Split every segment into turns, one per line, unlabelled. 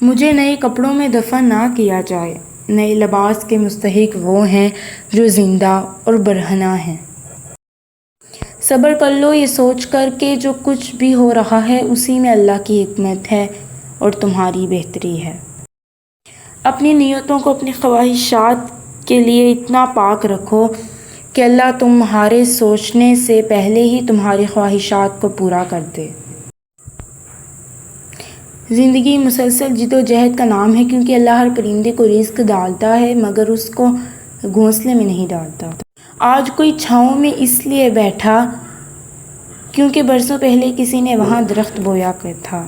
مجھے نئے کپڑوں میں دفن نہ کیا جائے۔ نئے لباس کے مستحق وہ ہیں جو زندہ اور برہنہ ہیں۔ صبر کر لو یہ سوچ کر کہ جو کچھ بھی ہو رہا ہے اسی میں اللہ کی حکمت ہے اور تمہاری بہتری ہے۔ اپنی نیتوں کو اپنی خواہشات کے لیے اتنا پاک رکھو کہ اللہ تمہارے سوچنے سے پہلے ہی تمہاری خواہشات کو پورا کر دے۔ زندگی مسلسل جد و جہد کا نام ہے، کیونکہ اللہ ہر پرندے کو رزق ڈالتا ہے مگر اس کو گھونسلے میں نہیں ڈالتا۔ آج کوئی چھاؤں میں اس لیے بیٹھا کیونکہ برسوں پہلے کسی نے وہاں درخت بویا تھا۔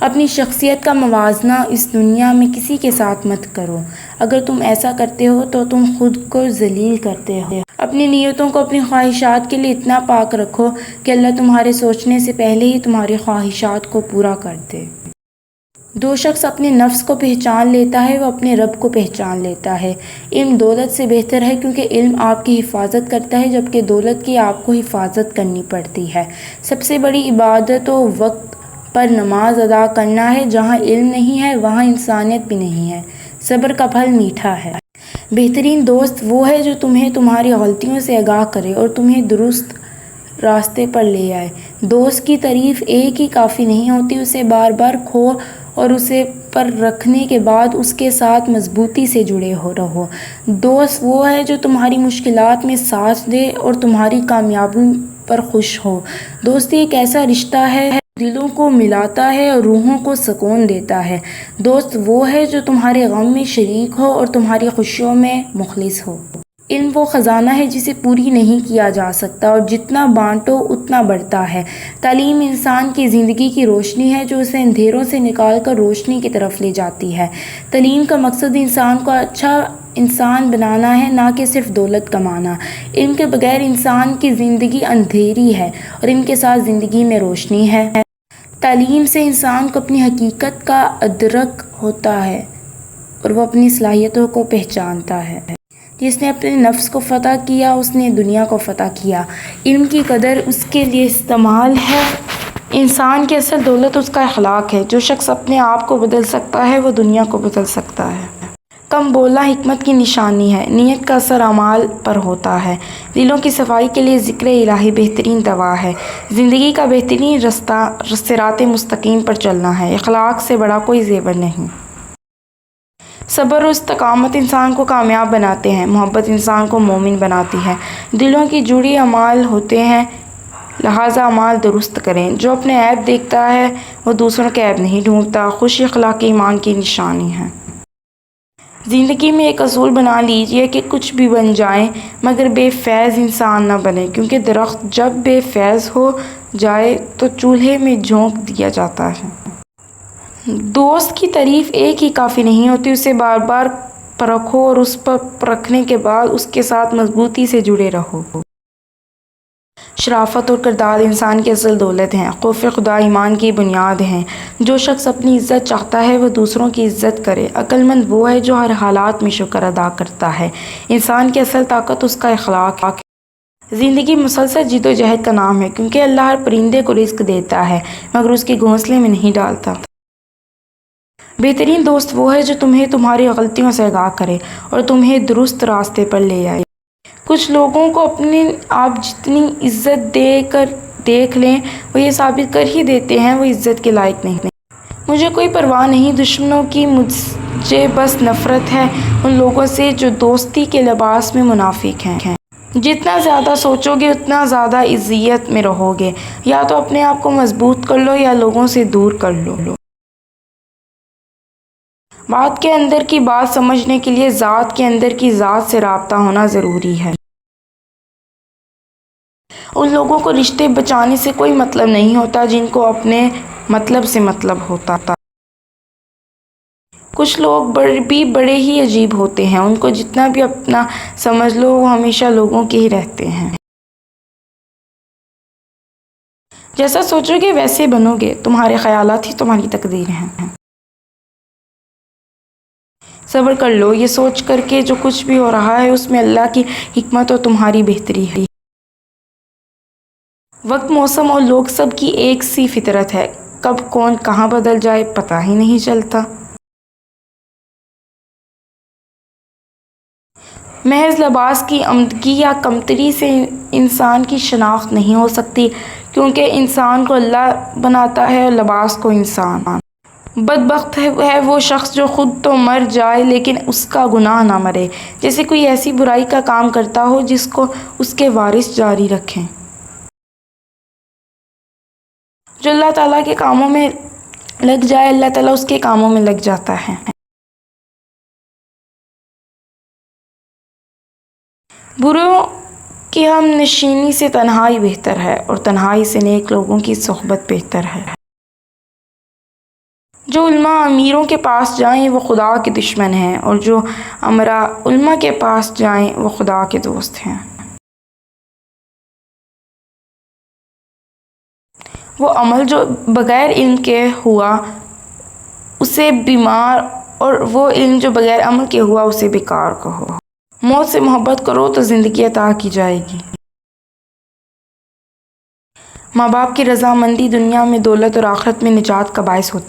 اپنی شخصیت کا موازنہ اس دنیا میں کسی کے ساتھ مت کرو۔ اگر تم ایسا کرتے ہو تو تم خود کو ذلیل کرتے ہو۔ اپنی نیتوں کو اپنی خواہشات کے لیے اتنا پاک رکھو کہ اللہ تمہارے سوچنے سے پہلے ہی تمہاری خواہشات کو پورا کر دے۔ جو شخص اپنے نفس کو پہچان لیتا ہے وہ اپنے رب کو پہچان لیتا ہے۔ علم دولت سے بہتر ہے کیونکہ علم آپ کی حفاظت کرتا ہے جبکہ دولت کی آپ کو حفاظت کرنی پڑتی ہے۔ سب سے بڑی عبادت و وقت پر نماز ادا کرنا ہے۔ جہاں علم نہیں ہے وہاں انسانیت بھی نہیں ہے۔ صبر کا پھل میٹھا ہے۔ بہترین دوست وہ ہے جو تمہیں تمہاری غلطیوں سے آگاہ کرے اور تمہیں درست راستے پر لے آئے۔ دوست کی تعریف ایک ہی کافی نہیں ہوتی، اسے بار بار کھو اور اسے پر رکھنے کے بعد اس کے ساتھ مضبوطی سے جڑے رہو۔ دوست وہ ہے جو تمہاری مشکلات میں ساتھ دے اور تمہاری کامیابی پر خوش ہو۔ دوستی ایک ایسا رشتہ ہے دلوں کو ملاتا ہے اور روحوں کو سکون دیتا ہے۔ دوست وہ ہے جو تمہارے غم میں شریک ہو اور تمہاری خوشیوں میں مخلص ہو۔ علم وہ خزانہ ہے جسے پوری نہیں کیا جا سکتا اور جتنا بانٹو اتنا بڑھتا ہے۔ تعلیم انسان کی زندگی کی روشنی ہے جو اسے اندھیروں سے نکال کر روشنی کی طرف لے جاتی ہے۔ تعلیم کا مقصد انسان کو اچھا انسان بنانا ہے، نہ کہ صرف دولت کمانا۔ علم کے بغیر انسان کی زندگی اندھیری ہے اور علم کے ساتھ زندگی میں روشنی ہے۔ تعلیم سے انسان کو اپنی حقیقت کا ادراک ہوتا ہے اور وہ اپنی صلاحیتوں کو پہچانتا ہے۔ جس نے اپنے نفس کو فتح کیا اس نے دنیا کو فتح کیا۔ علم کی قدر اس کے لیے استعمال ہے۔ انسان کی اصل دولت اس کا اخلاق ہے۔ جو شخص اپنے آپ کو بدل سکتا ہے وہ دنیا کو بدل سکتا ہے۔ کم بولنا حکمت کی نشانی ہے۔ نیت کا اثر اعمال پر ہوتا ہے۔ دلوں کی صفائی کے لیے ذکر الہی بہترین دوا ہے۔ زندگی کا بہترین رستہ صراط مستقیم پر چلنا ہے۔ اخلاق سے بڑا کوئی زیور نہیں۔ صبر و استقامت انسان کو کامیاب بناتے ہیں۔ محبت انسان کو مومن بناتی ہے۔ دلوں کی جڑی اعمال ہوتے ہیں، لہٰذا اعمال درست کریں۔ جو اپنے عیب دیکھتا ہے وہ دوسروں کے عیب نہیں ڈھونڈتا۔ خوش اخلاقی ایمان کی نشانی ہے۔ زندگی میں ایک اصول بنا لیجئے کہ کچھ بھی بن جائیں مگر بے فیض انسان نہ بنے، کیونکہ درخت جب بے فیض ہو جائے تو چولہے میں جھونک دیا جاتا ہے۔ دوست کی تعریف ایک ہی کافی نہیں ہوتی، اسے بار بار پرکھو اور اس پر پرکھنے کے بعد اس کے ساتھ مضبوطی سے جڑے رہو۔ شرافت اور کردار انسان کی اصل دولت ہیں۔ خوف خدا ایمان کی بنیاد ہیں۔ جو شخص اپنی عزت چاہتا ہے وہ دوسروں کی عزت کرے۔ عقل مند وہ ہے جو ہر حالات میں شکر ادا کرتا ہے۔ انسان کی اصل طاقت اس کا اخلاق ہے۔ زندگی مسلسل جد و جہد کا نام ہے، کیونکہ اللہ ہر پرندے کو رزق دیتا ہے مگر اس کے گھونسلے میں نہیں ڈالتا۔ بہترین دوست وہ ہے جو تمہیں تمہاری غلطیوں سے آگاہ کرے اور تمہیں درست راستے پر لے آئے۔ کچھ لوگوں کو اپنے آپ جتنی عزت دے کر دیکھ لیں وہ یہ ثابت کر ہی دیتے ہیں وہ عزت کے لائق نہیں۔ مجھے کوئی پرواہ نہیں دشمنوں کی، مجھے بس نفرت ہے ان لوگوں سے جو دوستی کے لباس میں منافق ہیں۔ جتنا زیادہ سوچو گے اتنا زیادہ اذیت میں رہو گے۔ یا تو اپنے آپ کو مضبوط کر لو یا لوگوں سے دور کر لو۔ بات کے اندر کی بات سمجھنے کے لیے ذات کے اندر کی ذات سے رابطہ ہونا ضروری ہے۔ ان لوگوں کو رشتے بچانے سے کوئی مطلب نہیں ہوتا جن کو اپنے مطلب سے مطلب ہوتا۔ کچھ لوگ بھی بڑے ہی عجیب ہوتے ہیں، ان کو جتنا بھی اپنا سمجھ لو وہ ہمیشہ لوگوں کے ہی رہتے ہیں۔ جیسا سوچو گے ویسے بنو گے، تمہارے خیالات ہی تمہاری تقدیر ہیں۔ صبر کر لو یہ سوچ کر کہ جو کچھ بھی ہو رہا ہے اس میں اللہ کی حکمت اور تمہاری بہتری ہے۔ وقت، موسم اور لوگ سب کی ایک سی فطرت ہے۔ کب کون کہاں بدل جائے پتہ ہی نہیں چلتا۔ محض لباس کی عمدگی یا کمتری سے انسان کی شناخت نہیں ہو سکتی، کیونکہ انسان کو اللہ بناتا ہے اور لباس کو انسان۔ بدبخت ہے وہ شخص جو خود تو مر جائے لیکن اس کا گناہ نہ مرے، جیسے کوئی ایسی برائی کا کام کرتا ہو جس کو اس کے وارث جاری رکھیں۔ جو اللہ تعالیٰ کے کاموں میں لگ جائے، اللہ تعالیٰ اس کے کاموں میں لگ جاتا ہے۔ بروں کی ہم نشینی سے تنہائی بہتر ہے، اور تنہائی سے نیک لوگوں کی صحبت بہتر ہے۔ جو علماء امیروں کے پاس جائیں وہ خدا کے دشمن ہیں، اور جو امراء علماء کے پاس جائیں وہ خدا کے دوست ہیں۔ وہ عمل جو بغیر علم کے ہوا اسے بیمار، اور وہ علم جو بغیر عمل کے ہوا اسے بیکار کہو۔ موت سے محبت کرو تو زندگی عطا کی جائے گی۔ ماں باپ کی رضامندی دنیا میں دولت اور آخرت میں نجات کا باعث ہوتا ہے۔